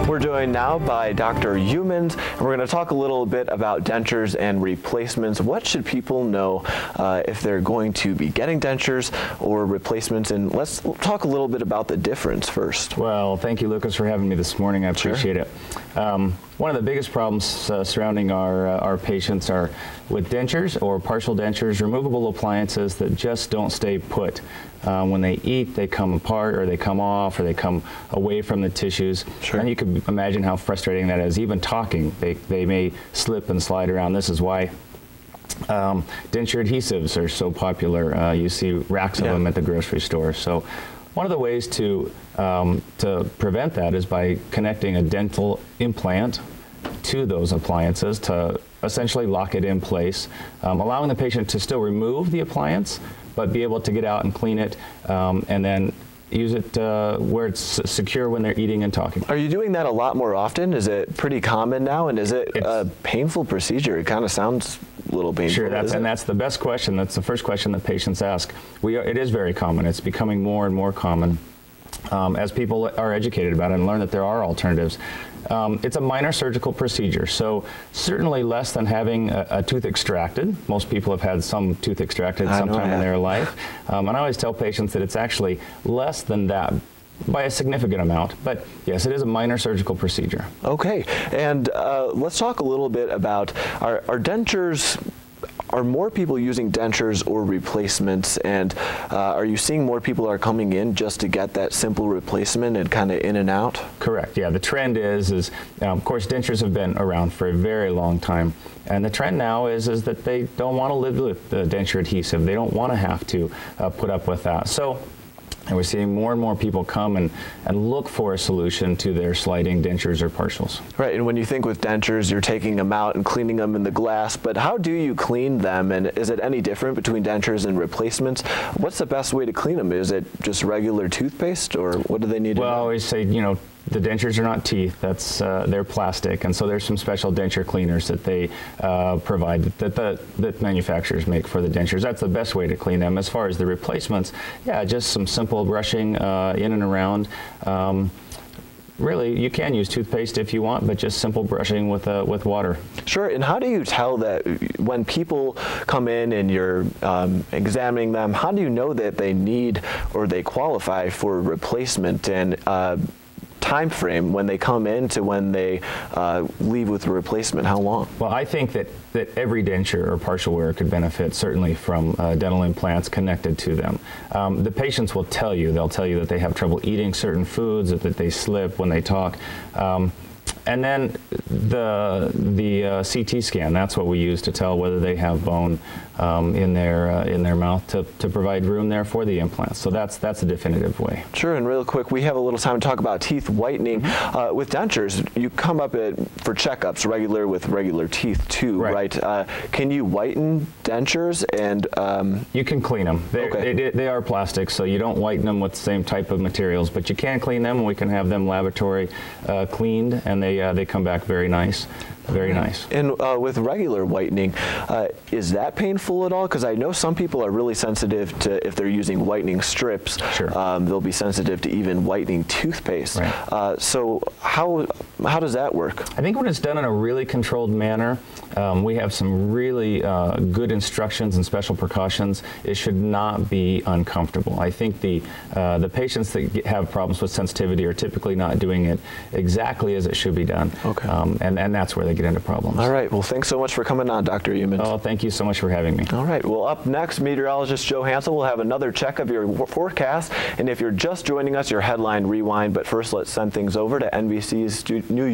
We're joined now by Dr. Youmans, and we're going to talk a little bit about dentures and replacements. What should people know if they're going to be getting dentures or replacements? And let's talk a little bit about the difference first. Well, thank you, Lucas, for having me this morning. I appreciate it. One of the biggest problems surrounding our patients are with dentures or partial dentures, removable appliances that just don't stay put. When they eat, they come apart or they come off or they come away from the tissues. Sure. And you can imagine how frustrating that is. Even talking, they may slip and slide around. This is why denture adhesives are so popular. You see racks of them at the grocery store. So one of the ways to prevent that is by connecting a dental implant to those appliances to essentially lock it in place, allowing the patient to still remove the appliance, but be able to get out and clean it, and then use it where it's secure when they're eating and talking. Are you doing that a lot more often? Is it pretty common now? And is it a painful procedure? It kind of sounds a little painful. Sure, that's the best question. That's the first question that patients ask. It is very common. It's becoming more and more common as people are educated about it and learn that there are alternatives. It's a minor surgical procedure, so certainly less than having a tooth extracted. Most people have had some tooth extracted sometime in their life. And I always tell patients that it's actually less than that by a significant amount, but yes, it is a minor surgical procedure. Okay, and let's talk a little bit about our dentures. Are more people using dentures or replacements, and are you seeing more people are coming in just to get that simple replacement and kind of in and out? Correct. Yeah, the trend is of course, dentures have been around for a very long time, and the trend now is that they don't want to live with the denture adhesive. They don't want to have to put up with that. So. And we're seeing more and more people come and look for a solution to their sliding dentures or partials. Right, and when you think with dentures, you're taking them out and cleaning them in the glass, but how do you clean them, and is it any different between dentures and replacements? What's the best way to clean them? Is it just regular toothpaste, or what do they need to do? Well, I always say, you know, the dentures are not teeth, they're plastic, and so there's some special denture cleaners that they provide that manufacturers make for the dentures. That's the best way to clean them. As far as the replacements, yeah, just some simple brushing in and around. Really, you can use toothpaste if you want, but just simple brushing with water. Sure, and how do you tell that when people come in and you're examining them, how do you know that they need or they qualify for replacement, and time frame when they come in to when they leave with a replacement? How long? Well, I think that every denture or partial wearer could benefit certainly from dental implants connected to them. The patients will tell you, they'll tell you that they have trouble eating certain foods, that they slip when they talk. And then the CT scan, that's what we use to tell whether they have bone in their mouth to provide room there for the implants. So that's a definitive way. Sure, and real quick, we have a little time to talk about teeth whitening. With dentures, you come up for checkups with regular teeth too, right? Can you whiten dentures? And you can clean them. They are plastic, so you don't whiten them with the same type of materials, but you can clean them, and we can have them laboratory cleaned, and they come back very nice. Very nice. And with regular whitening, is that painful at all? Because I know some people are really sensitive to, if they're using whitening strips, they'll be sensitive to even whitening toothpaste. Right. So how does that work? I think when it's done in a really controlled manner, we have some really good instructions and special precautions. It should not be uncomfortable. I think the patients that have problems with sensitivity are typically not doing it exactly as it should be done. Okay. And that's where they get into problems. All right. Well, thanks so much for coming on, Dr. Youmans. Oh, thank you so much for having me. All right. Well, up next, meteorologist Joe Hansel will have another check of your forecast. And if you're just joining us, your headline rewind. But first, let's send things over to NBC's New York.